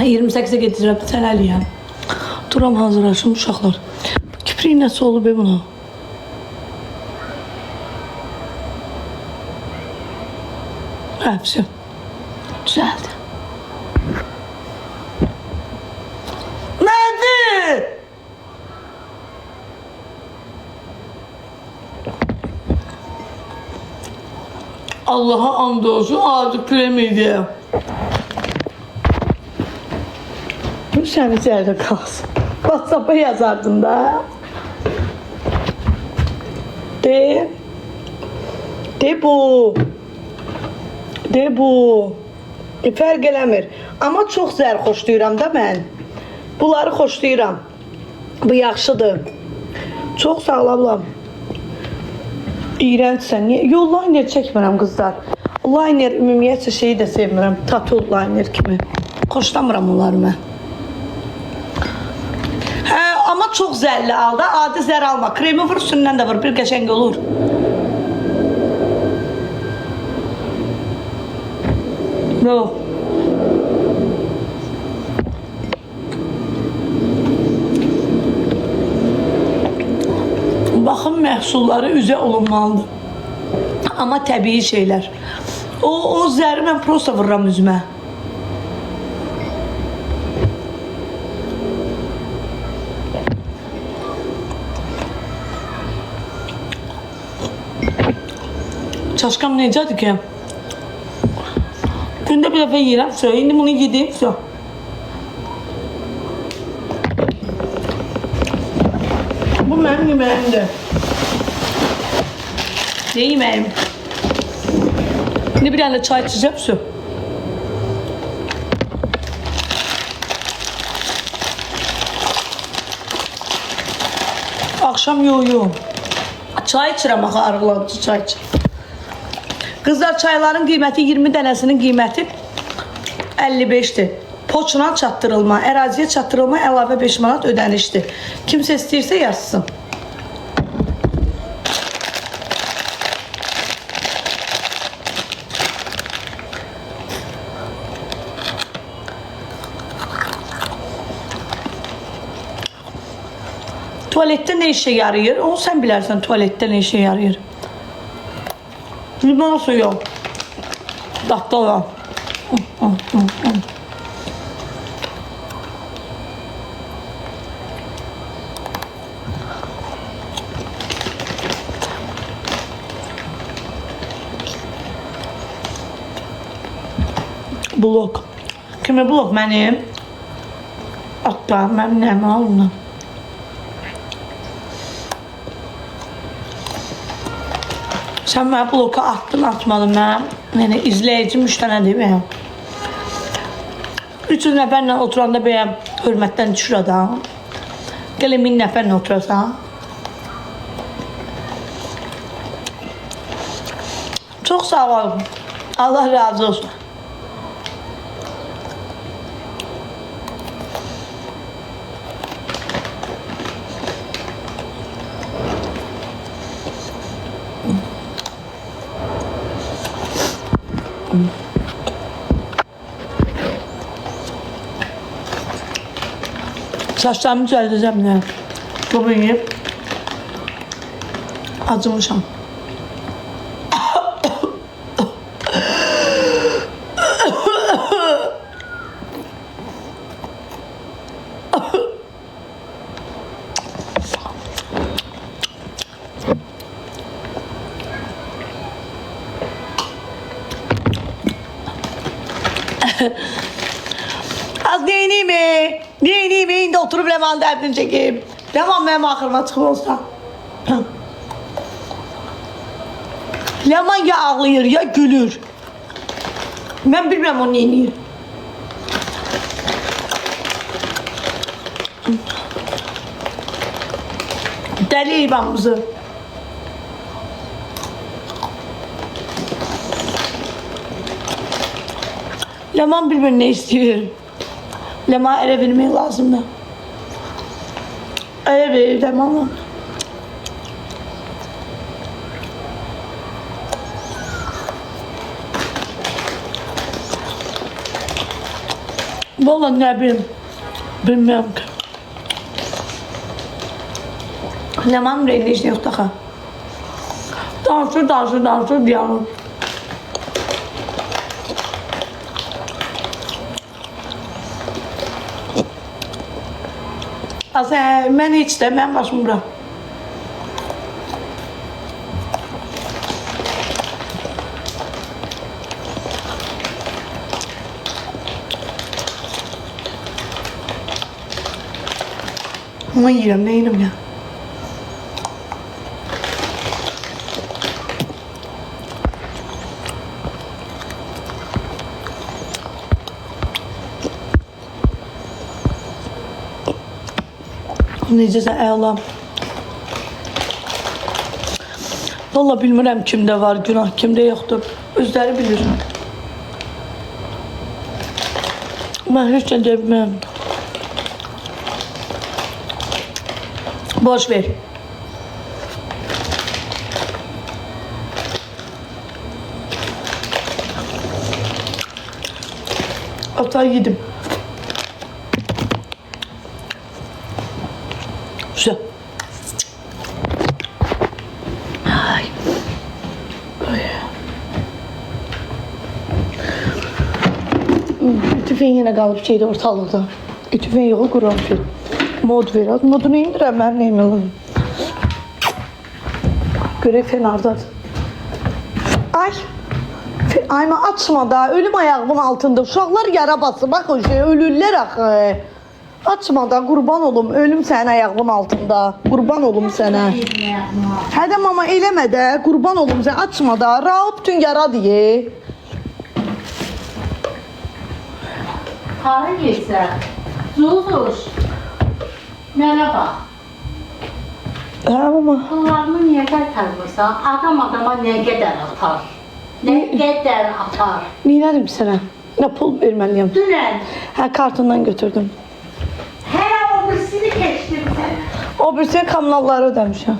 28'e getirəm, sənəliyəm. Duram hazırlaşım uşaqlar. Kipriği nəsə olub buna? Hepsi. Düzeldi. Nerede? Allah'a and olsun ağzı kremiydi. Bu sen içeride kalsın. WhatsApp'a yazardın da. De bu. De bu. Fərq eləmir. Amma çox zər xoşlayıram da mən. Bunları xoşlayıram. Bu yaxşıdır. Çox sağ ol ablam. İğrənçsən. Yo, liner çəkmirəm qızlar. Liner ümumiyyətcə şeyi də sevmirəm. Tattoo liner kimi. Xoşlamıram onları mən. Hə, amma çox zərli al da. Adi zər alma. Kremi vur, üstündən də vur. Bir qəşəng olur. Yok. Bakım məhsulları üzə olunmalıdır. Ama təbii şeyler. O zəri mən prosta vururam üzümə. Çaşkam necədir ki? Günde bir defa yiyirəm, indi bunu yedim, Bu mənim yeməyimdir. Ne yeməyim? Şimdi bir tane çay içeceğim, Akşam yoğuyum. Çay içirəm, axı arıqladıcı çay içirəm. Kızlar, çayların qiyməti 20 dənəsinin qiyməti 55'dir. Poçuna çatdırılma, əraziyə çatdırılma əlavə 5 manat ödənişdir. Kimsə istəyirsə yazsın. Tuvalette ne işe yarıyor? Onu sen bilərsən, tuvalette ne işe yarıyor. Limon suyu. Tatlı olan. Blok. Kime blok? Mənim. Hatta mənim nəyimi alınım. Sen mənə bloka attın, atmadın mən. Yəni, izləyicim 3 dənə deyim ya. 300 nəfərlə oturanda bəyəm hörmətdən düşür adam. Gələ 1000 nəfərlə oturarsan. Çox sağ olun. Allah razı olsun. Saçlarımı düzəldəcəm nə? Bugün yiyip acımışam. Az neyini mi? Neyini mi? İndi oturup Leman dərdini çekeyim. Leman benim axırıma çıxıb olsa. Leman ya ağlayır ya gülür. Ben bilmem o neyini. Deli İvan'ımızı. Leman bilmem ne istiyor. Leman ele vermeye lazım da. Ele verir Leman'a. Vallahi ne bileyim. Bilmiyorum ki. Leman rengi işte yok daha. Dansır diyorum. Aslında ben hiç de ben başım bırak. Ama yiyorum ne yiyorum ya. Necəsə əlam. Valla bilmirəm kimdə var günah, kimdə yoxdur. Özləri bilir. Mən heç nə deyə bilməm. Boş ver. Hatta yedim. Güzel. Ay. Ay. Tüfeğin yine qalıb şeydə ortalıqda. Tüfeğin yoxu quram ki. Mod ver. Modunu indirəm, mən neyim yoxum. Görək fenardadır. Ay. Ayma açma da, ölüm ayağımın altında. Uşaqlar yara basır, bax o şey, ölürlər axı. Açma da, qurban olum, ölüm sənin ayağımın altında. Qurban olum sənə. Hədə mama eləmə də, qurban olum sən, açma da. Rahat bütün yara diye. Hara gelsə, Zuzuş, mənə bax. Hə mama. Pullarını niyə qaytarmırsan? Adam adama nə qədər atar? Nə qədər atar? Neynədim sənə? Nə pul verməliyəm? Dünən, Hə, kartından götürdüm. hələ o birisini keçdim sənə. O birisi kommunalları ödəmişəm.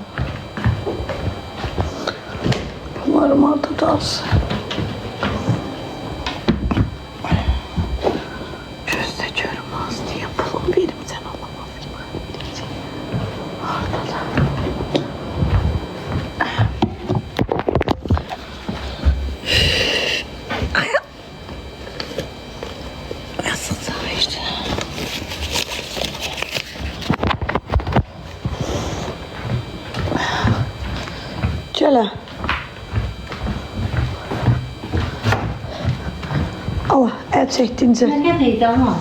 Bunlarım orada da alsın. Gözde görmez diye pul verim sen alamaz. Orada da. Nasıl işte. Şöyle. Allah el çektiğince Nə qədər idi ama?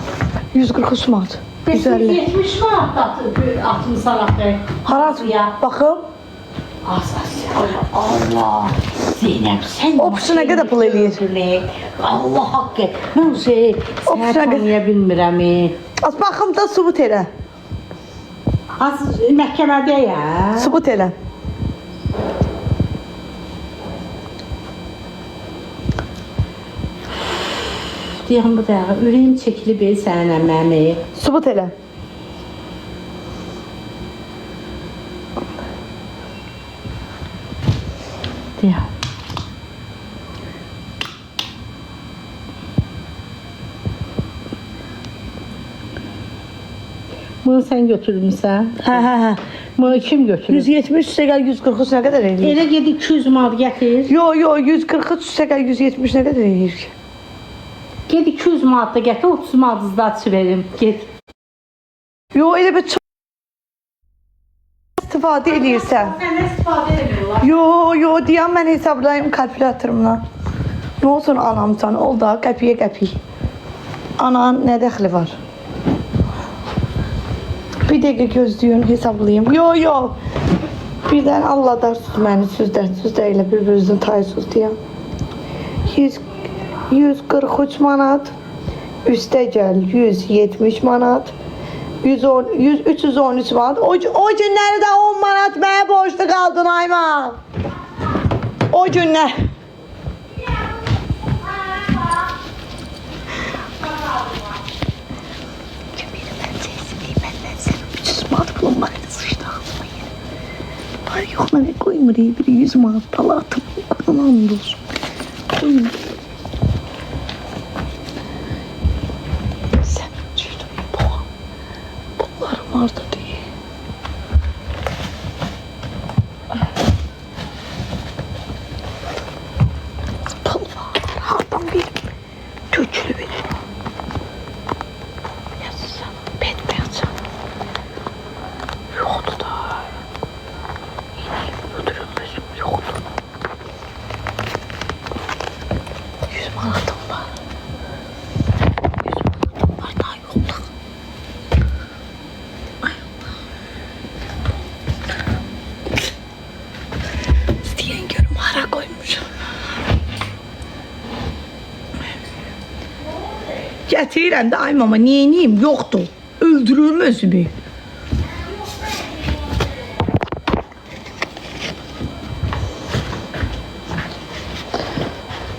143 manat. 150. 70 manat atmışsan axı. Harat Ya. bakım. Allah. Zeynep sen O pisi nə qədər pul eləyir? Allah haqqı. Mən şey, O sənə pisi nə qədər- tanıya bilmirəm. Az baxım da subut elə. Az məhkəmədə ya. Subut elə. Deyəm bu da ürəyim çəkilib səninlə mənim. Subut elə. Deyəm. Bunu sən götürmüsən? Hə. Bunu kim götürür? 170 səgər 143 nə qədər eləyir? Elə ged 200 manat gətir. Yo 143 səgər 170 nə qədər eləyir ki? Ged 200 manat da gətir, 30 manat zdatçı verim. Get. Yo elə bir çox istifadə eləyirsən. Sən istifadə edirlər. Yo deyəm mən hesablayım kalkülatörümlə. Nə olsun anamsan, ol da qəpiyə qəpik. Anan nə dəxli var? Bir dəqiqə gözləyin, hesablayayım. Yo. Birdən Allah darsız məni süzdə elə bir-birinizin taysız deyəm. 143 manat, üstə gəl 170 manat, 313 manat. O günləri də 10 manat mənə borçlu qaldın Ayman. O günlər. Yok lan koyma diye biri 100 manat pala atıp Allah'ım olsun. Koyma. Sen harda deyil. Pul var. Hardan verim? Tökülü verir. Yazsam. Betmeyəcəm. Yoxdur da. İneyim. Ödürülmüzüm. Yoxdur. 100 manatım var. 100 manatım var. Daha yoxdur. İstəyən görüm hara qoymuşam. Gətirirəm də ay mama, neyiniyim? Yoxdur. Öldürürüm özümü.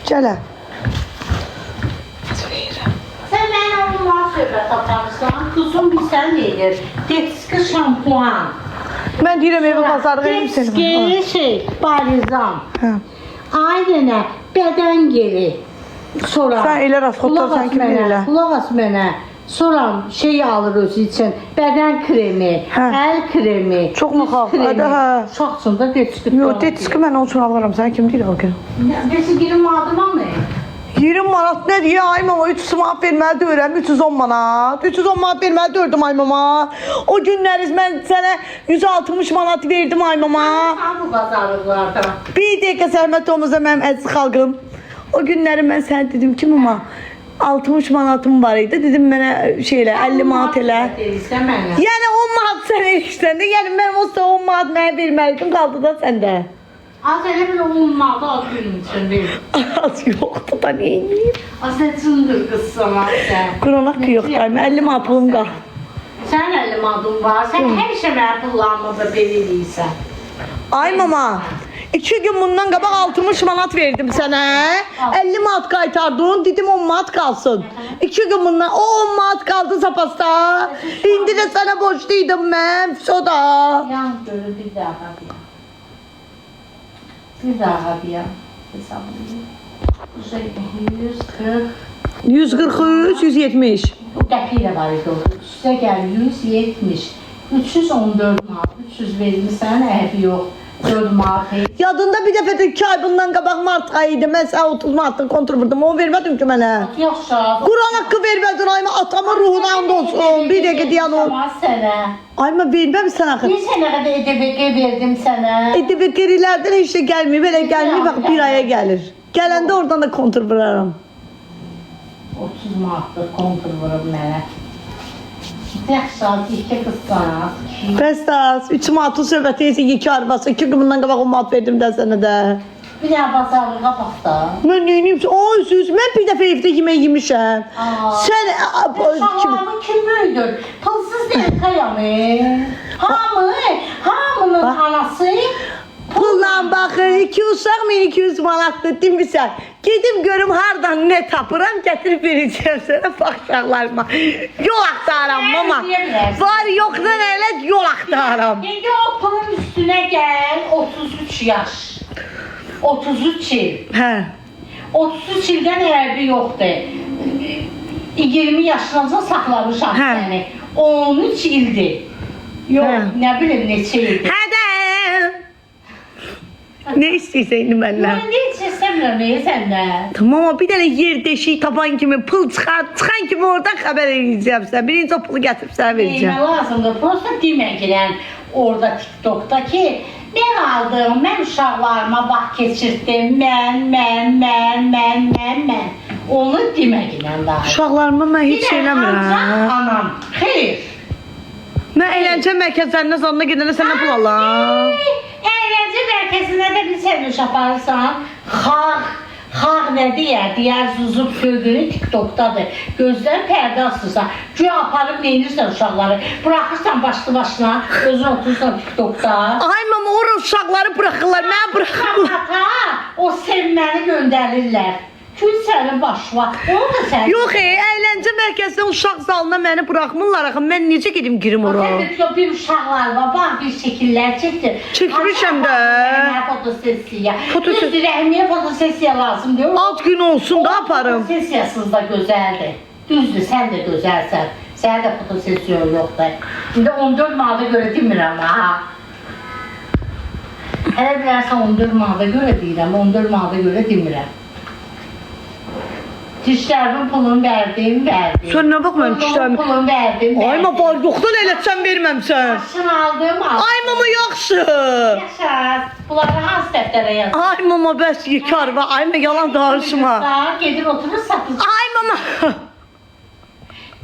Gələ. Verirəm. Sən mənə onunla söhbət aparırsan, quzum bilsən neydir? Detski şampuan. Mən deyirəm evə bazarlıq edim seni. Detski şey, barizam. Hə. Aynenə, bədən geli. Sonra Sən elə rasxodlar, sən kim elə? Qulaq as mənə. Sonra şey alır özü üçün, bədən kremi, Hə. əl kremi. Çox mu üz xalq? kremi. Hə, hə. Uşaqsın da detski. Yox, detski mən onun üçün alıram. Sən kim deyir o gün? Desin girin adıma mı? 20 manat nə deyə ay mama 300 manat verməli deyirəm 310 manat 310 manat verməli deyirdim ay mama o günləriz mən sənə 160 manat verdim ay mama Sən bu bazarlıqlarda. bir dəqiqə Sərmət Tomuza mənim əziz xalqım o günləri mən sənə dedim ki mama 60 manatım var idi dedim mənə şeylə 50 manat elə Deyilsə mənə. yəni 10 manat sənə işləndə yəni mən o 10 manat mənə verməliydin qaldı da səndə Az elə bir olmadı az günün üçün verir. az yoxdur da neyiniyim Az sən cındır qızsan sən. Qurana ki yoxdur 50 manat pulum qaldı. Sən 50 manatın var. Sən həmişə mənə pullarımı da belə eləyirsən. Ay mama, 2 gün bundan qabaq 60 manat verdim sənə. 50 manat qaytardın, dedim 10 manat qalsın. 2 gün bundan o 10 manat qaldı zapasta. İndi də sənə borcluydım mən, soda. Yan görür bir daha bir. Bir daha bir ya. Hesablayayım. 140. 143, 170. Bu qəpiylə var idi o. Üstə gəl 170. 314 manat. 300 verilmişsən, əhvi yox. 4 manat. Yadında bir dəfə də 2 ay bundan qabaq mart ayı idi. Mən sənə 30 manatlıq kontur vurdum. Onu vermədim ki mənə. Yaxşı. Quran haqqı vermədin ayma, atamın ruhuna and olsun. Bir dəqiqə deyən ol. Tamam sənə. Ayma verməmişsən axı. Bir sənə qədər EDBG verdim sənə. Edebekerilərdən heç də gəlməyib, elə gəlməyib, bax bir aya gəlir. Gələndə oradan da kontur vuraram. 30 manatlıq kontur vurub mənə. Yaxşı, iki qızsan. Festas, 3 manatın söhbəti isə 2 arabası, 2 gün bundan qabaq 10 manat verdim də sənə də. Bir daha bazarlığa bax da. Mən neyiniyim? Ay süz, mən bir dəfə evdə yemək yemişəm. Sən, Uşaqlarımın kim böyüdür? Pulsuz deyil kayamı. Hamının anası pulla baxır, 2 uşaq 1200 manatdır demişsən. Gedim görüm hardan nə tapıram, gətirib verəcəm sənə baxışaqlarıma. Yol axtarıram mama. Var yoxdan elə yol axtarıram. İndi o pulun üstünə gəl, 33 yaş. 33 il. Hə. 33 ildən hərbi yoxdur. 20 yaşınca saxlamışam Hə. səni. 13 ildir. Yox, Hə. nə bilim neçə ildir. Hədə. Nə istəyirsən indi məndən? Mən heç istəmirəm səndən. Tamam ama bir dənə yer deşik tapan kimi pul çıxan kimi oradan xəbər edəcəm sənə. Birinci o pulu gətirib sənə verəcəm. Neymə lazımdır? Prosta deməkilən orada TikTokda ki, mən aldım, mən uşaqlarıma vaxt keçirtdim, mən. Onu deməkilən daha. Uşaqlarıma mən heç şey eləmirəm. Ancaq anam. Xeyr. Mən əyləncə mərkəzlərinə zanına gedəndə sənə pul alam. Əyləncə mərkəzinə də bir sərviş aparırsan, xalq nə deyər, zuzub gördüyünü TikTokdadır. Gözlər pərdə asırsan, güya aparıb neyinirsən uşaqları, bıraxırsan başlı-başına, özün oturursan TikTokda. Ay mama, ora uşaqları buraxırlar, mən buraxırlar. O sevməni göndərirlər. Gül sənin başına, onu da sən... Yox, əyləncə mərkəzinə uşaq zalına məni buraxmırlar axı, mən necə gedim girim ora? Bir uşaqlar var, bax bir şəkillər çəkdir. Çəkmişəm də. Fotosesiya. Düzdür, rəhmiyə fotosesiya lazımdır. Alt gün olsun da aparım. Fotosesiyasız da gözəldir. Düzdür, sən də gözəlsən. Sənə də fotosesiyon yoxdur. İndi 14 manata görə demirəm ha. Hələ bilərsən 14 manata görə deyirəm, 14 manata görə demirəm. Dişlərimin pulunu verdim. Sən nə bax mənim dişlərim? Pulunu verdim. Ay ma var yoxdan elə sən verməmsən. Başını aldım. Ay mama yaxşı. Yaşa. Bunları hansı dəftərə yazdım? Ay mama bəs yekar və ay mama yalan danışma. Gedir oturur satıcı. Ay mama.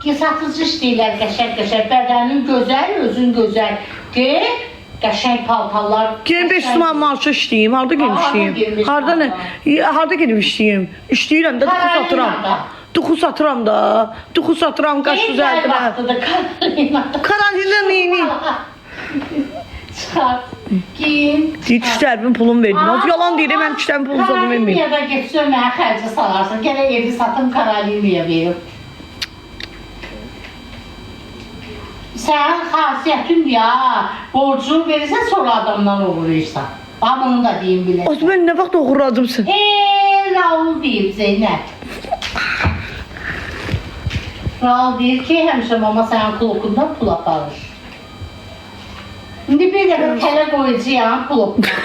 Ki satıcı işləyirlər qəşəng-qəşəng. Bədənin gözəl, özün gözəl. Get. Qəşəng paltarlar. Gelin 5 tuman marşı işləyim. Harada gelin işləyim? Harada nə? Harada gelin işləyim? İşləyirəm də duxu satıram. Duxu satıram da. Duxu satıram qaş düzəldirəm. Karantinada neyini? Çıxar. Giyin. Dişlərimin pulunu verdim. Az yalan deyirəm, mən dişlərimin pulunu zadım verməyim. Karolinaya da getsən mənə xərcə salarsın. Gələ evi satım Karolinaya verim. Sənin xasiyyətin ya, borcunu verirsən sonra adamdan uğurlayırsan. Bunu da deyim biləsən. Az mən nə vaxt uğurladımsın? Raul deyib Zeynəb. Raul deyir ki, həmişə mama sənin klokundan pul aparır. İndi bir dəfə tələ qoyacağım klokuna.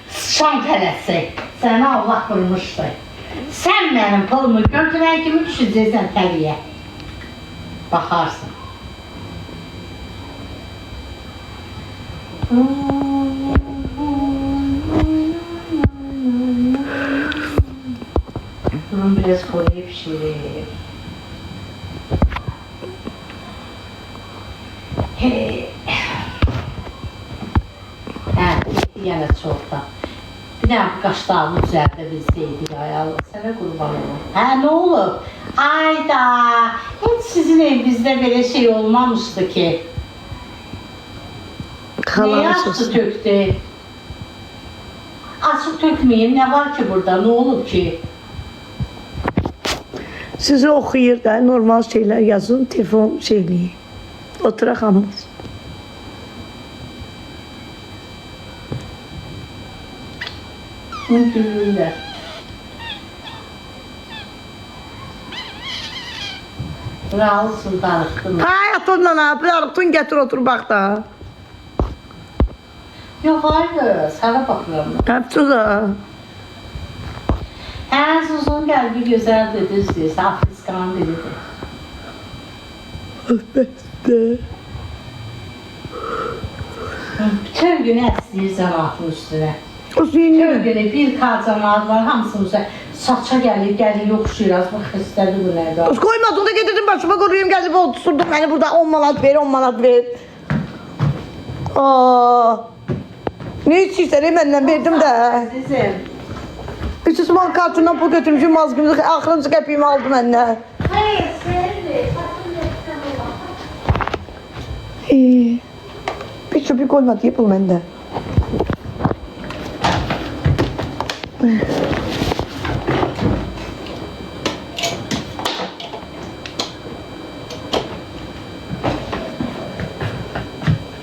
Sıçan tələsi. Səni Allah vurmuşdu. Sən mənim pulumu götürən kimi düşəcəksən təliyə. Baxarsın. Durun biraz koyayım pişireyim. Yenə çoxdan. Bir dənə qaşlarını düzəldə bilsəydik ay Allah, sənə qurban olum. Hə, nə olub? Ayda, heç sizin evinizdə belə şey olmamışdı ki. Niyə açıq tökdü? Açıq tökməyim, nə var ki burada, nə olub ki? Sizi oxuyur da, normal şeyler yazın, telefon şeyliyi. Oturaq hamımız. Gülürlər. Ralısın, darıxdın. Hay atonla ne yapıyorsun? Getir otur bak da. Yox, hayır, sənə baxıram. Tapçı da. Hə, Suzun qəlbi gözəldir, düzdür, Afriskan dilidir. Öpəstə. Bütün günü əsləyirsən atın üstünə. O Bütün senin. günü bir karcamalar var, hamısının üstünə saça gəlir oxşuyur, az bax xəstədir bu nədir. Os koymadın da getirdim başıma koruyayım geldi oturdum beni burada 10 manat ver 10 manat ver. Aa. Ne içirsen benden verdim de. Sizin. 300 manat kartından pul götürmüşüm mazgımızı axırıncı qəpiyimi aldı məndən. Hayır, sevdi. Satın Bir çöpü koymadı yapıl məndə.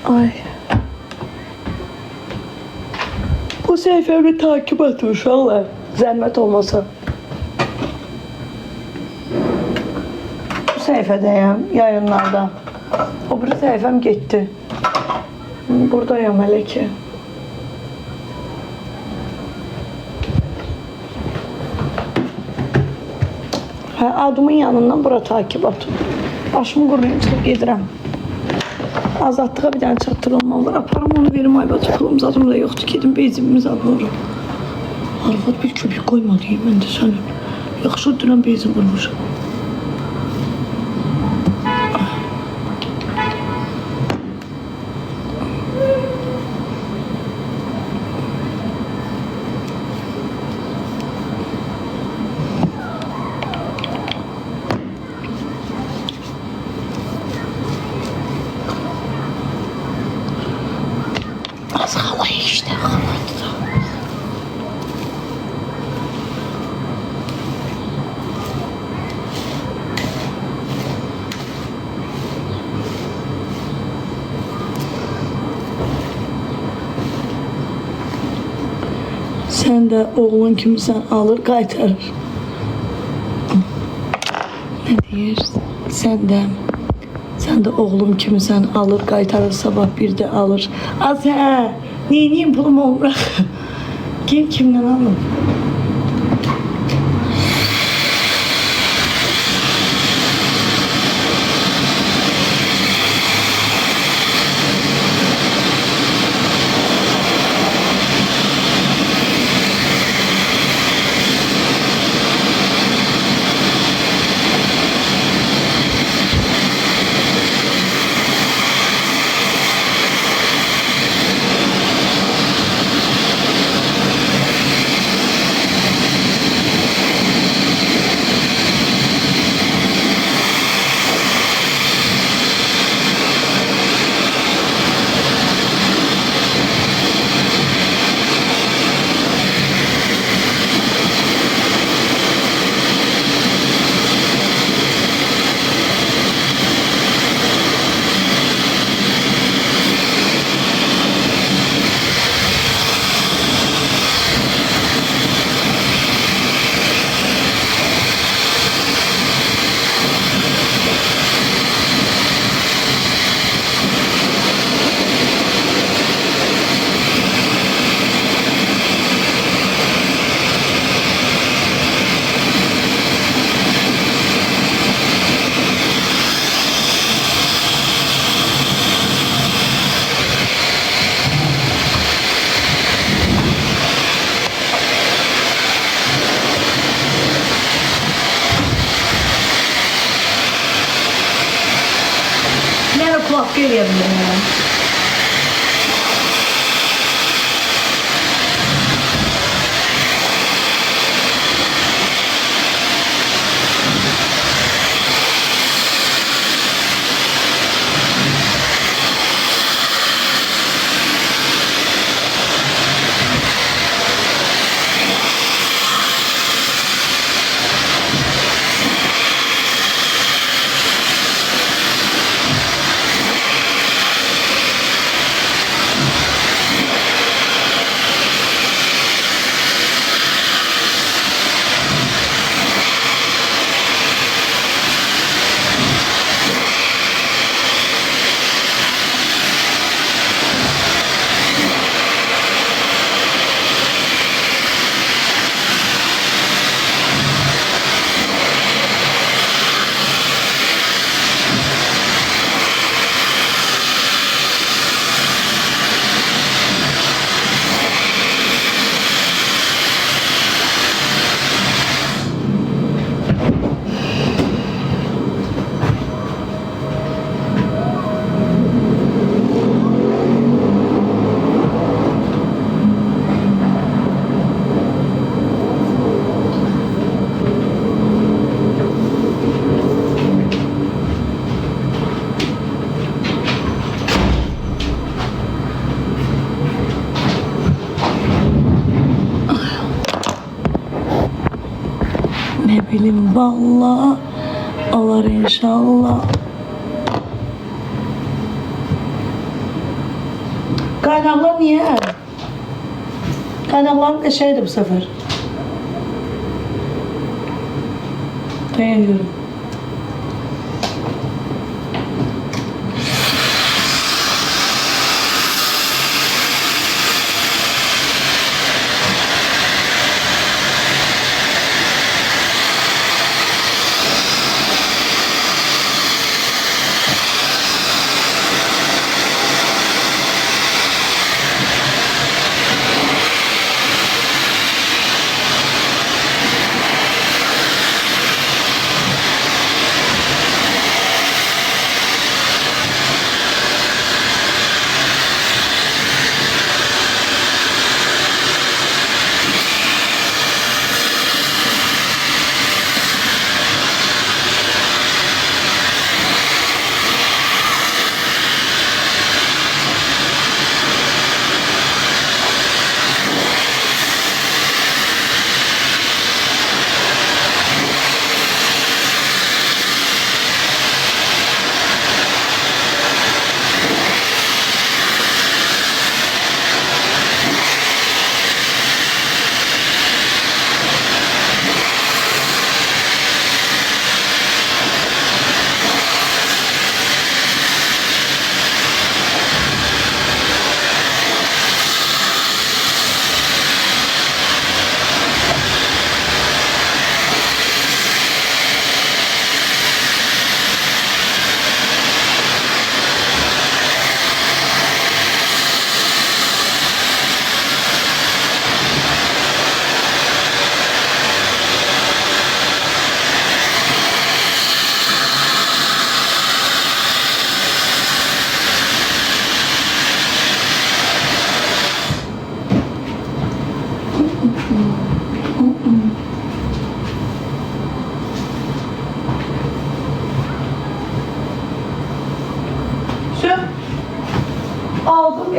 Ay. Bu səhifəmi takip et uşaqlar. Zəhmət olmasa. Bu səhifədəyəm, yayınlarda. O biri səhifəm getdi. Buradayım hələ ki. Hə, adımın yanından bura takip atın. Başımı quruyum, çıxıb gedirəm. Azadlığa bir dənə çatdırılmam var. Aparım onu verim, ay bacı, pulum zadım da yoxdur. Gedim bezimimi zadlarım. Arvad bir köpük qoyma deyim, mən də sənin. Yaxşı dünən bezim vurmuşam. Az halay işte, halaydı. Sen de oğlun kimsen alır kaytarır. Ne diyorsun? Sen de Sən də oğlum kimisən, alır, qaytarır, sabah bir də alır. Az hə, neyiniyim pulum olmur. Kimdən alım? Kulak geliyor ya. Ne bileyim valla olur inşallah. Kaynaklar niye? Kaynaklar da şeydi bu sefer. Beğeniyorum.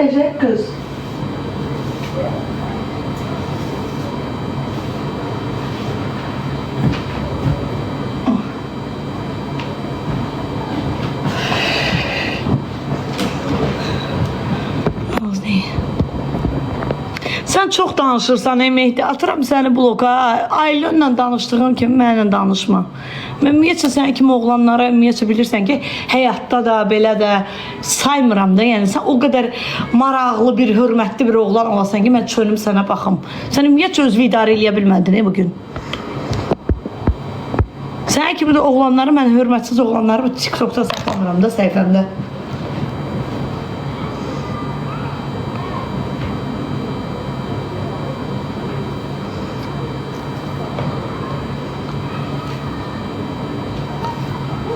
Ece kız. Sən çox danışırsan, Mehdi. Atıram səni bloka. Ailənlə danışdığın kimi mənimlə danışma. Mən ümumiyyətcə sən kimi oğlanlara ümumiyyətcə bilirsən ki, həyatda da belə də saymıram da. Yəni sən o qədər maraqlı bir, hörmətli bir oğlan olasan ki, mən çönüm sənə baxım. Sən ümumiyyətcə özünü idarə eləyə bilmədin bugün. Sən kimi də oğlanları, mən hörmətsiz oğlanları TikTokda saxlamıram da səhifəmdə.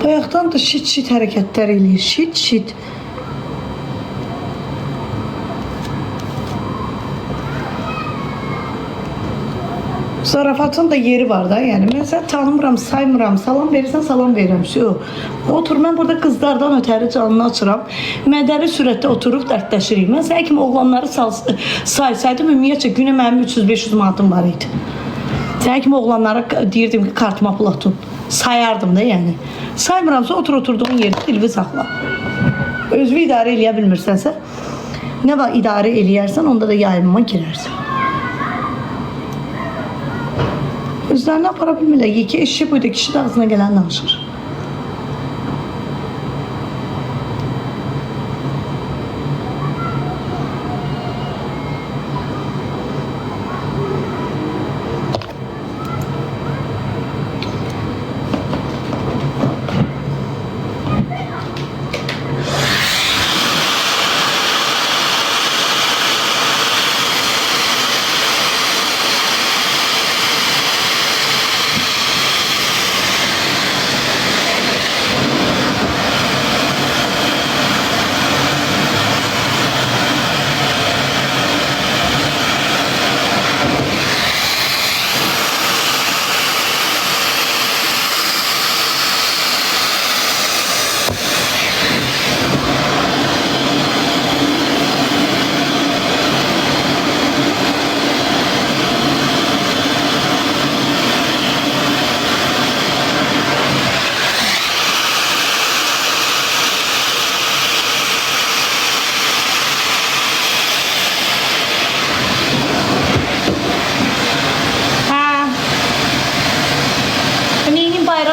Bayaqdan da şit hərəkətlər eləyir. Şit. Zarafatın da yeri var da. Yəni mən səni tanımıram, saymıram. Salam verirsən, salam verirəm. Otur, mən burada qızlardan ötəri canını açıram. Mədəni sürətdə oturuq, dərdləşirik. Mən səni kimi oğlanları saysaydım, ümumiyyətcə günə mənim 300-500 manatım var idi. Səni kimi oğlanlara deyirdim ki, kartıma pul atın. Sayardım da yəni. Saymıramsa oturduğun yeri dilvi saxla. Özünü idarə eləyə bilmirsənsə, nə var idarə eləyərsən, onda da yayınma girərsən. Özlərini apara bilmirlər. Yeki eşi buydu, kişi də ağzına gələn danışır.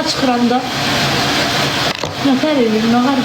Çıxıranda nətər edir, nə var?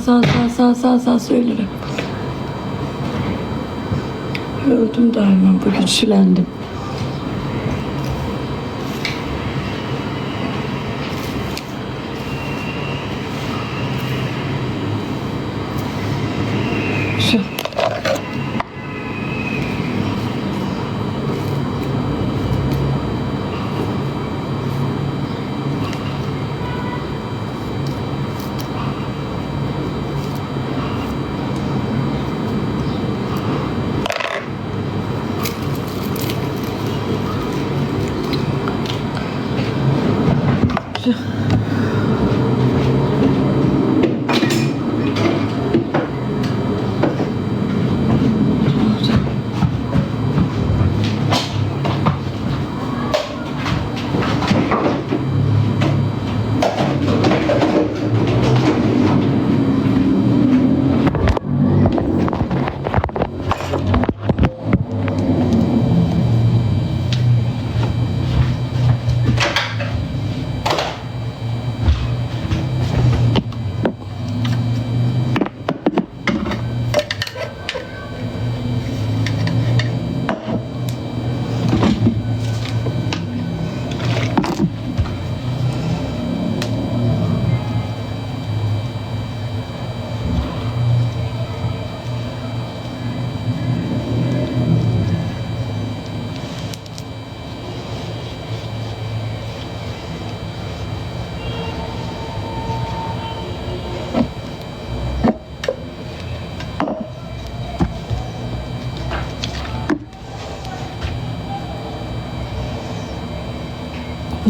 sağ söylerim. Öldüm daima, bugün şülendim. Şu.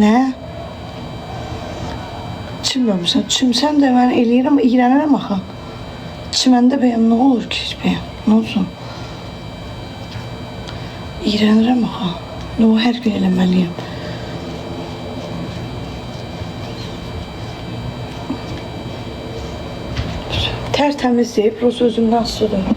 Ne? Çimməmişsən. Çimsən də mən eləyirəm, iyrənirəm axı. Çiməndə bəyəm nə olur ki heç bəyəm? Nə olsun? İyrənirəm axı. Nə o hər gün eləməliyəm. Tərtəmiz deyib, burası özümdən sudur.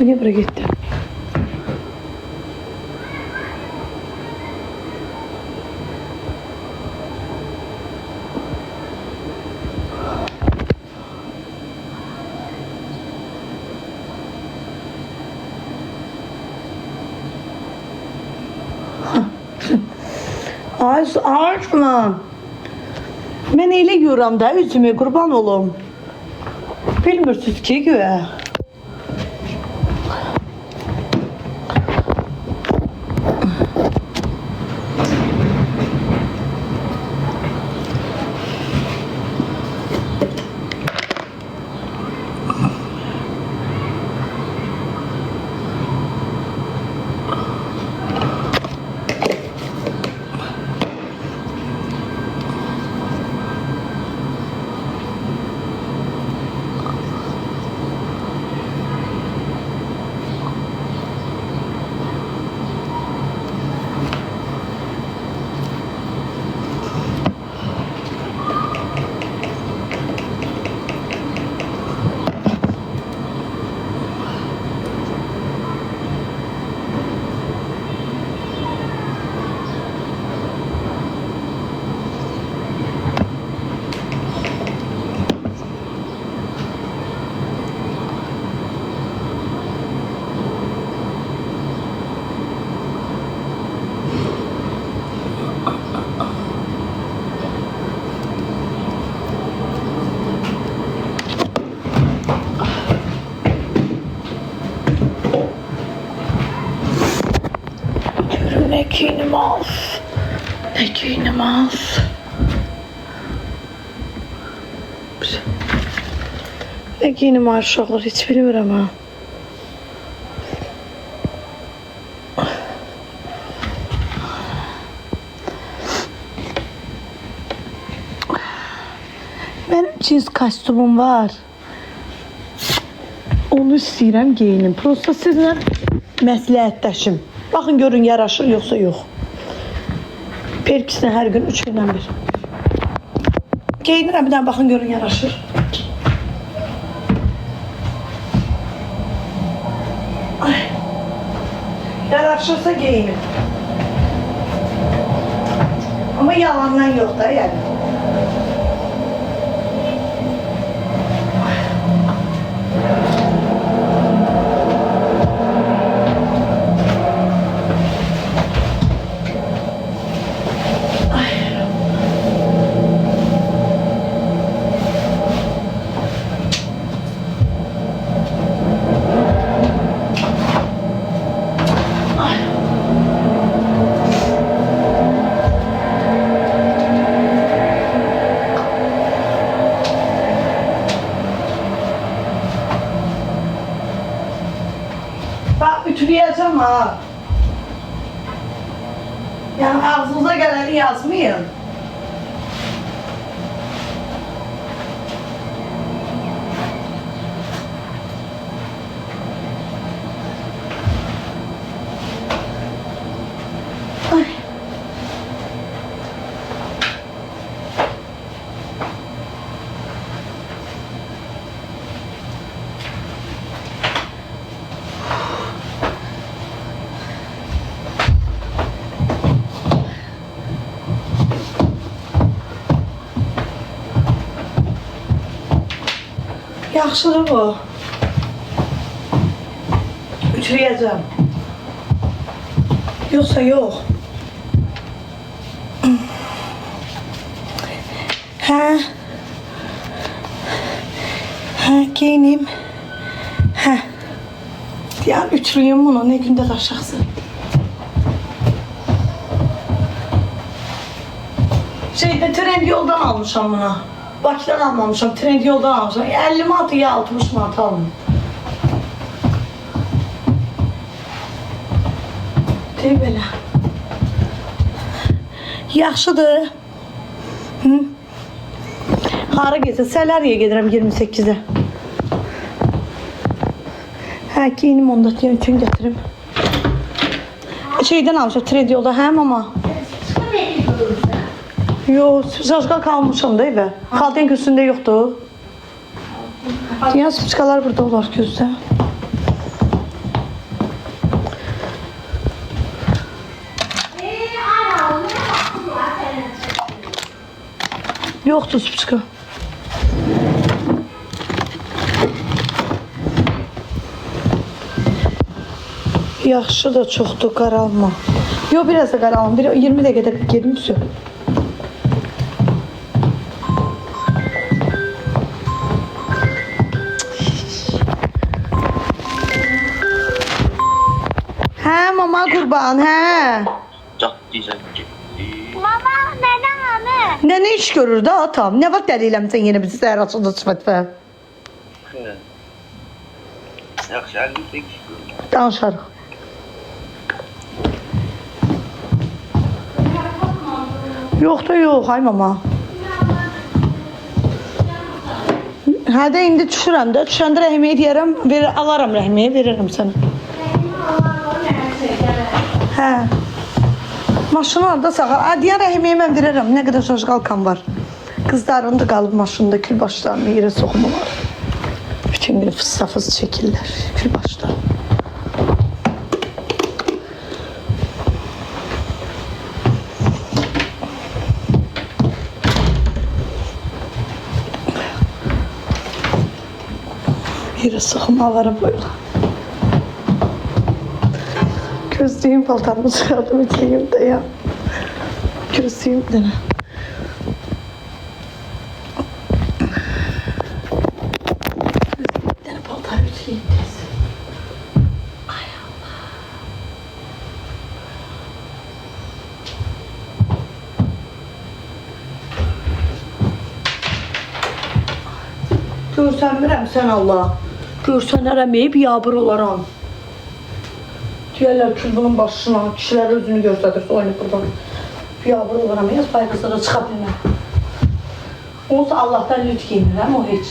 Bu niye buraya gitti? Açma. Ben elə görürəm də üzümü qurban olum. Bilmirsiniz ki güya. Ne giyinim az. Ne giyinim az. Ne giyinim var uşaqlar, hiç bilmirəm ha. Benim cins kostyumum var. Onu istəyirəm geyinim. Prosta sizlə məsləhətləşim. Baxın görün yaraşır yoxsa yox. Perkisini hər gün 3 gündən bir. Geyinirəm bir dənə baxın görün yaraşır. Ay. Yaraşırsa geyinim. Ama yalandan yox da yəni. Bak ütüleyeceğim ha. Yani ağzınıza geleni yazmayın. Ay. Yaxşıdır bu. Ütüleyeceğim. Yoksa yok. Ha. Ha giyineyim. Ha. Yani ütüleyeyim bunu ne günde taşacaksın. Trend yoldan almışam bunu. Bakıdan almamışam, trend yoldan almışam. 50 manat ya 60 manat aldım. Deyib belə. Yaxşıdır. Hı? Hara gedir? Sələriyə gedirəm 28-də. Hə, giyinim onda deyəm, üçün gətirim. Şeydən almışam, trend yolda həm ama. Yo, spıçka kalmışam da evə. Kalten kürsündə yoxdur. Deyən spıçkalar burada olar gözdə. Yoxdur spişka. Yaxşı da çoxdur, qaralma. Yox, biraz da qaralma. 20 dəqiqədə gedimsə. Hə, mama qurban, hə. Çok güzel. Baba, neden anne? Nə iş görür də atam? Nə vaxt dəli eləmsən yenə bizi səhər açıldı çıxmətfə? Yaxşı, əlbəttə ki. Danışarıq. Yox da yox, ay mama. Hə də indi düşürəm də, düşəndə Rəhmiyə deyərəm, alaram Rəhmiyə, veririm sənə. Hə. Maşını orada saxla. Deyən Rəhmiyə mən verərəm, nə qədər şaşqalkan var. Qızların da qalıb maşında kül başlarını yerə soxmalar. Bütün gün fıssafız çəkirlər kül başlarını. Yerə soxmaları böyle. Gözlüyüm paltarımı çıxardım içliyim də ya. Gözlüyüm dənə. Gözlüyüm dənə paltarımı içliyim tez. Ay Allah. Görsənmirəm sən Allah. Görsənərəməyib yabır olaram. Deyərlər ki, bunun başına, kişilər özünü göstədirsə, oynayıb buradan. Yabır olaram, yaz bayqıslara çıxa bilməm. Onsa Allahdan lüt giyinirəm, o heç.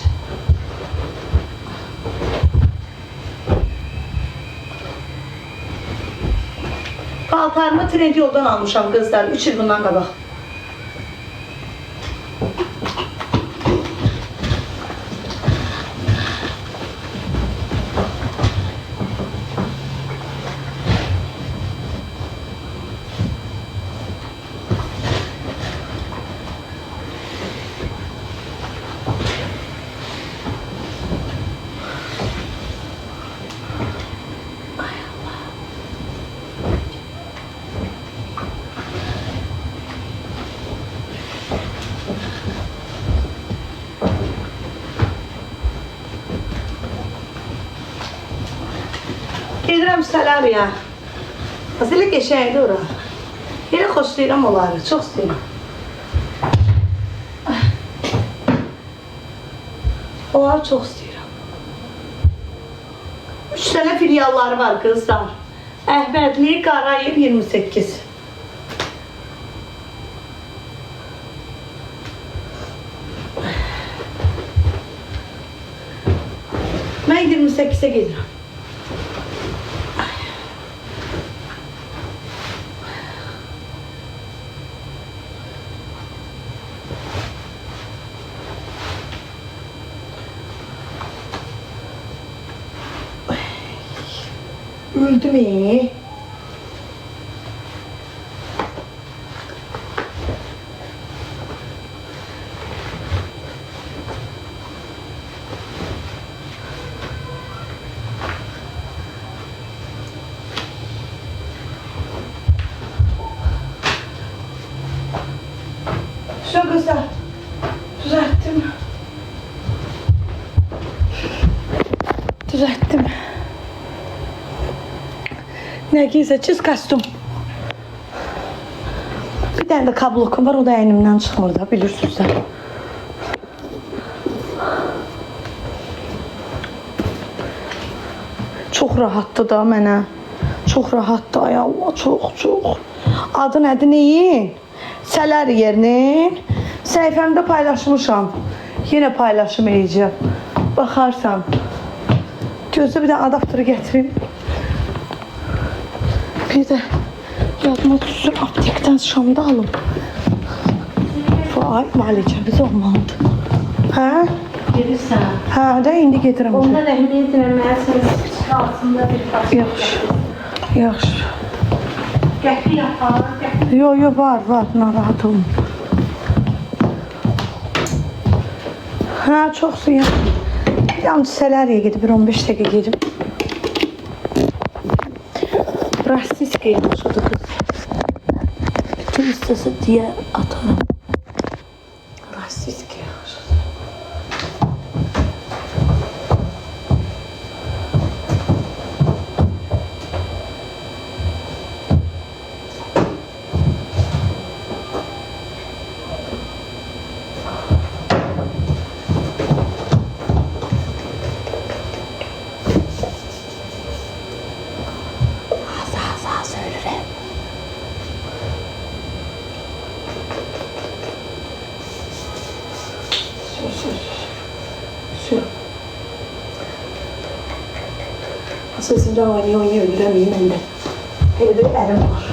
Paltarımı trend yoldan almışam qızlar, 3 il bundan qabaq. Gedirəm Salariya. Elə qəşəngdir ora. Elə xoşlayıram onları, çox istəyirəm. Onları çox istəyirəm. 3 dənə filialları var qızlar. Əhmədli, Qarayev 28. Mən 28'e gedirəm. Öldüm iyi. Şu güzel. Düzelttim. Düzelttim. Ne giyeceğiz? Kostyum. Bir tane de kablokum var, o da elimden çıkmır da, bilirsiniz de. Çok rahattı da mənə. Çok rahattı, ay Allah, çok. Adı nədir, neyin? Sələr yerinin. Səhifəmdə paylaşmışam. Yine paylaşım edeceğim. Bakarsan. Gözde bir de adaptörü getireyim. Bir de yadıma düşsün, aptekten Şam'da alım. Vay, malicemiz olmalıdır. Hə? Gelirsən. Hə, də indi gedirəm. Onda Rəhmiyə dinləməyəsiniz. Altında bir basın. Yaxşı. Qəfi yapar, qəfi. Yo, var, narahat olma. Ha, çok suya. Yalnız Seleriye gidip bir 15 dakika gedim. Rastiskaya başladı kız. Bütün listesi diye atarım. Rastiskaya başladı. Az söylerim. Şu. Sesimden oynuyor öldüremeyim ben de. Hele bir erim var.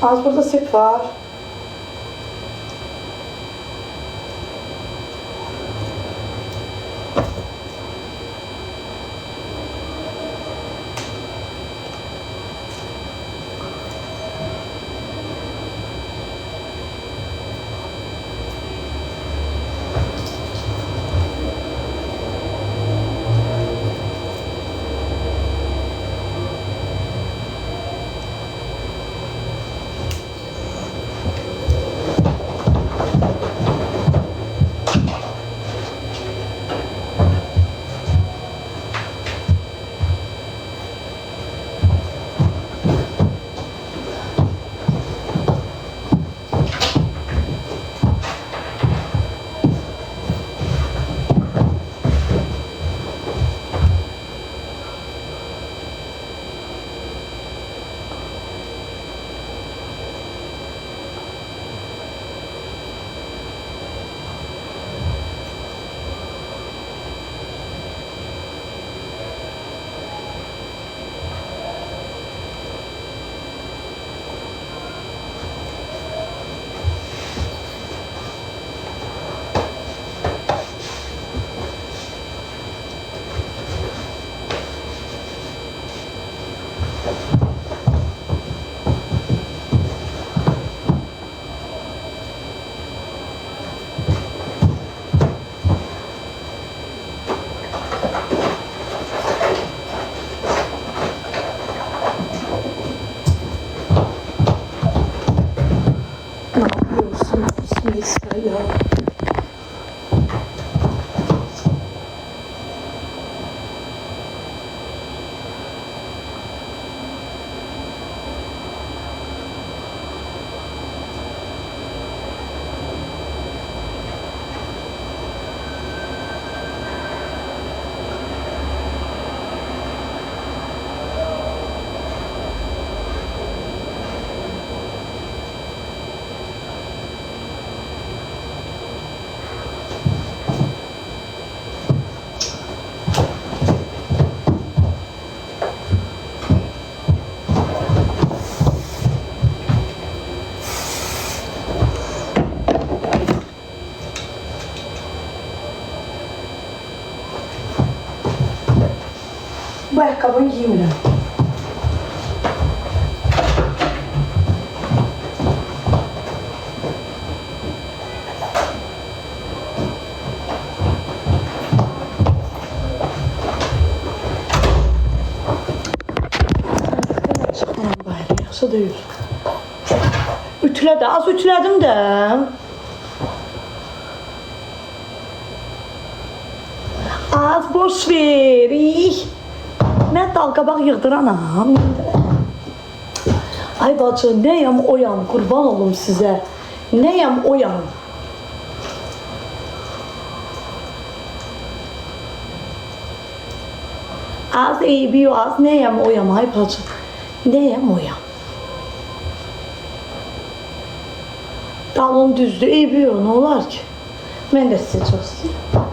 Az burada süt var. Ne yapıyorsun? Bismillah. Bu ayakkabını giymiyorum. Çıkamam bari, yoksa değil. Ütülədi, az ütülədim də. Az boş ver. Mən dalqabaq yığdıranam. Ay bacı, nəyəm oyam, qurban olum sizə. Nəyəm oyam. Az eybi yok, az nəyəm oyam, ay bacı. Nəyəm oyam. Dalım düzdü, eybi yok, ne olar ki? Mən də sizə çox istəyirəm.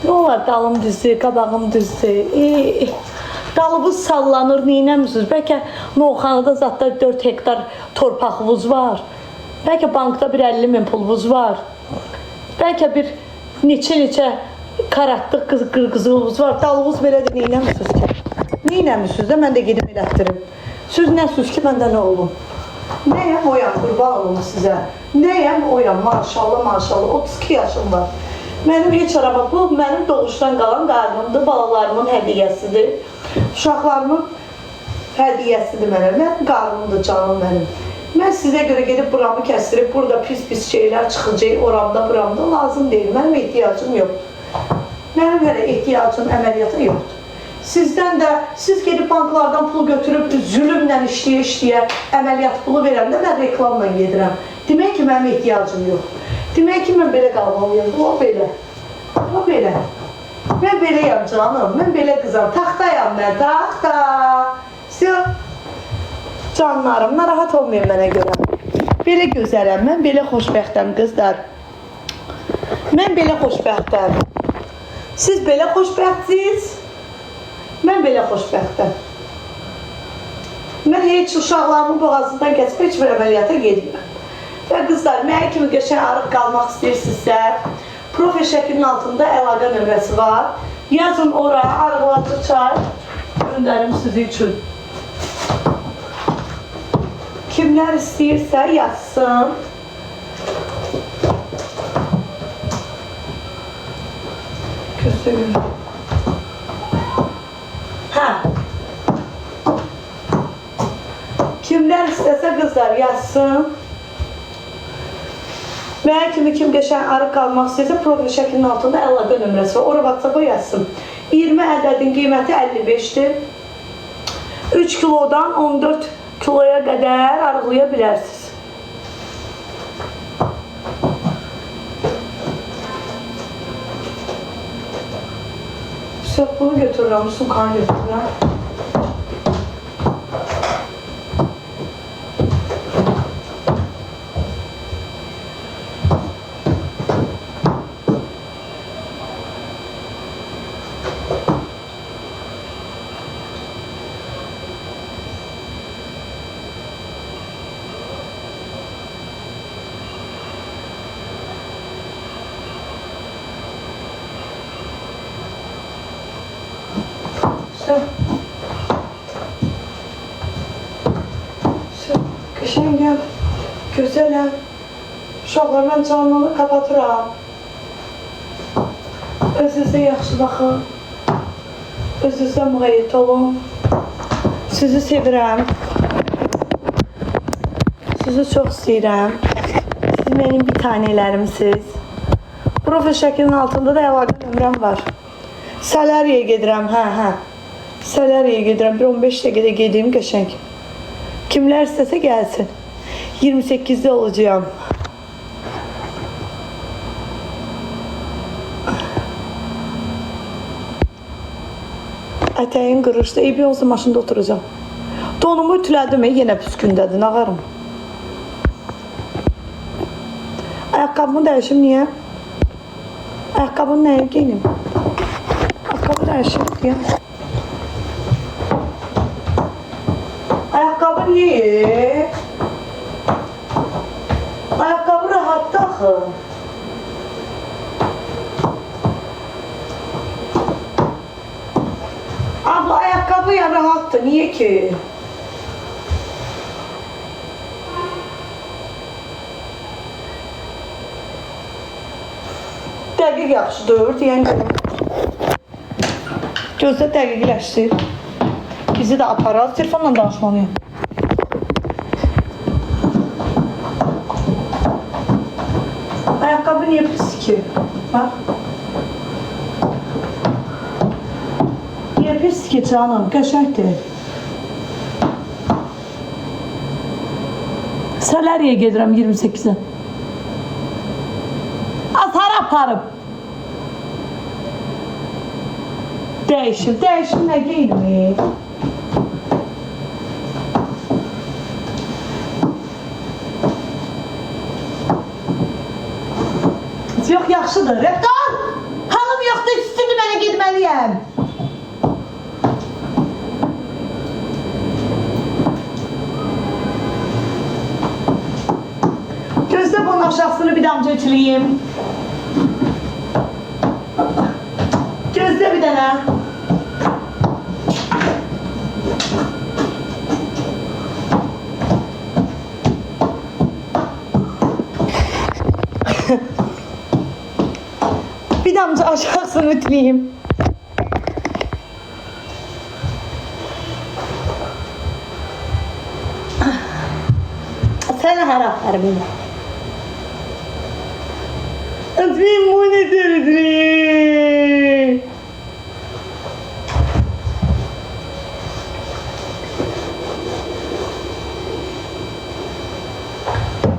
Ne olar dalım düzdü, qabağım düzdü. Dalınız sallanır, neynəmirsiniz? Bəlkə Novxanada zətdə 4 hektar torpağınız var. Bəlkə bankda bir 50 min pulunuz var. Bəlkə bir neçə karatlıq qırqızılığınız var. Dalınız belədir, neynəmirsiniz ki? Neynəmirsiniz də mən də gedib elətdirim. Siz nəsiniz ki, məndə nə olun? Nəyəm oyam, qurban olun sizə. Nəyəm oyam, maşallah, maşallah. 32 yaşım var. Mənim heç araba, bu mənim doğuşdan qalan qarnımdır, balalarımın hədiyyəsidir. Uşaqlarımın hədiyyəsidir mənə. Mənim qarnımdır, canım mənim. Mən sizə görə gedib buramı kəstirib, burada pis şeylər çıxacaq, oramda, buramda lazım deyil. Mənim ehtiyacım yoxdur. Mənim hələ ehtiyacım əməliyyata yoxdur. Sizdən də, siz gedib banklardan pul götürüb, zülümlə işləyə əməliyyat pulu verəndə mən reklamla gedirəm. Demək ki, mənim ehtiyacım yoxdur. Demək ki, mən belə qalmalıyım. O belə. O belə. Mən beləyəm canım. Mən belə qızam. Taxtayam mən. Taxta. Canlarım, narahat olmayın mənə görə. Belə gözələm. Mən belə xoşbəxtəm qızlar. Mən belə xoşbəxtəm. Siz belə xoşbəxtsiz. Mən belə xoşbəxtəm. Mən heç uşaqlarımın boğazından keçib heç bir əməliyyata gedməm. Və qızlar, mənə kimi qəşəng arıq qalmaq istəyirsinizsə, profil şəklinin altında əlaqə nömrəsi var. Yazın ora, arıqladıcı çay göndərim sizi üçün. Kimlər istəyirsə yazsın. Göstərin. Hə. Kimlər istəsə qızlar yazsın. Mənə kimi kim qəşəng arıq qalmaq istəyirsə, profil şəklinin altında əlaqə nömrəsi var. Ora WhatsApp-a yazsın. 20 ədədin qiyməti 55-dir. 3 kilodan 14 kiloya qədər arıqlaya bilərsiniz. Bunu götürürəm, sumkanı götürürəm. Qəşəngəm, gözələm. Uşaqlar, mən canlını kapatıram. Özünüzə yaxşı baxın. Özünüzə müğayyət olun. Sizi sevirəm. Sizi çox istəyirəm. Siz mənim bir tanələrimsiz. Profil şəklinin altında da əlaqə nömrəm var. Salariyaya gedirəm, hə. Salariyaya gedirəm, bir 15 dəqiqədə gedeyim qəşəng. Kimlər istəsə gəlsin. 28'de olacağım. Ətəyin qırışdı. Bir olsa maşında oturacağım. Donumu ütülədim, yenə püskündədir, nağarım. Ayaqqabımı dəyişim, niyə? Ayaqqabını nəyə geyinim? Ayaqqabı dəyişim, deyə. Ayaqqabı niyə? Ayaqqabı rahatdır axı. Abla, ayaqqabı ya rahatdır, niyə ki? Dəqiq yaxşıdır, deyən görüm. Gözdə dəqiqləşdir. Bizi də aparar, telefonla danışmalıyım. Ayaqqabı niyə pis ki? Bax. Niyə pis ki canım? Qəşəngdir. Salariyaya gedirəm 28'e. Azhar aparıb. Dəyişim nə geyinim? Yox, yaxşıdır. Rəqdal! Halım yoxdur, üstünü mənə gedməliyəm. aşağısını bir damcı ütüleyeyim. Gözde bir dene. Bir damcı aşağısını ütüleyeyim. Sen haraflar beni. Öpeyim bu nedir?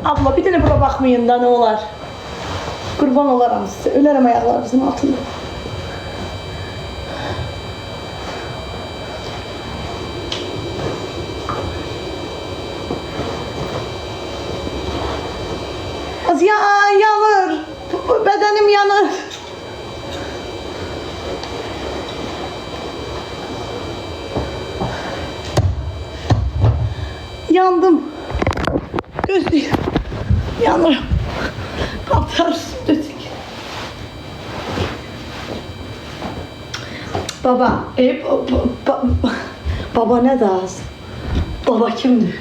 Abla bir tane bura bakmayın da ne olar. Kurban olaram size. Ölerim ayaklarınızın altında. Ya yanır. Bedenim yanır. Yandım. Gözlüğüm. Yanırım. Kaptar üstündeki. Baba. Baba ne daha az? Baba kimdir?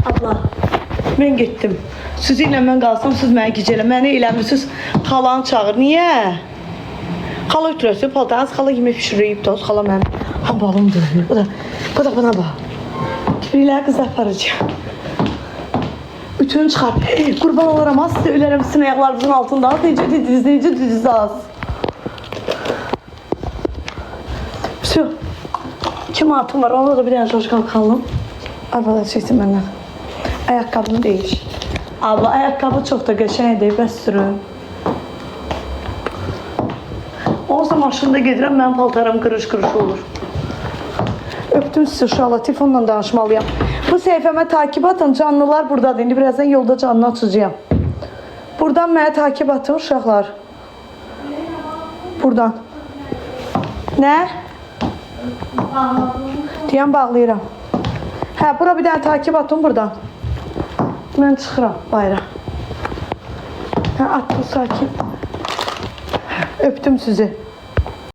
Abla. Mən getdim. Sizinlə mən qalsam, siz mənə gecələ. Məni eləmirsiniz, xalanı çağır. Niyə? Xala ütürəsi, paltarınız, xala yemək pişirib, toz, xala mənim. Ha, balım dövür. Bu da buna bax. Kibriləri qız aparacaq. Ütünü çıxar. Qurban olaram, az sizə ölərəm sizin ayaqlarınızın altında. Necə dediniz az. Şu. 2 martım var, onda da bir dənə coşqal qalım. Arvada çəksin məndən. Ayakkabını değiş. Abla ayakkabı çok da geçendir. Bəs sürün. Olsa maşında gedirəm, mənim paltarım qırış-qırış olur. Öptüm sizi uşaqla, telefonla danışmalıyam. Bu səhifəmə takip atın, canlılar buradadır. İndi birazdan yolda canlı açacağım. Buradan mənə takip atın uşaqlar. Buradan. Nə? Deyəm bağlayıram. Hə, bura bir dənə takip atın buradan. Mən çıxıram bayra. Hə, atdım sakin. Öptüm sizi.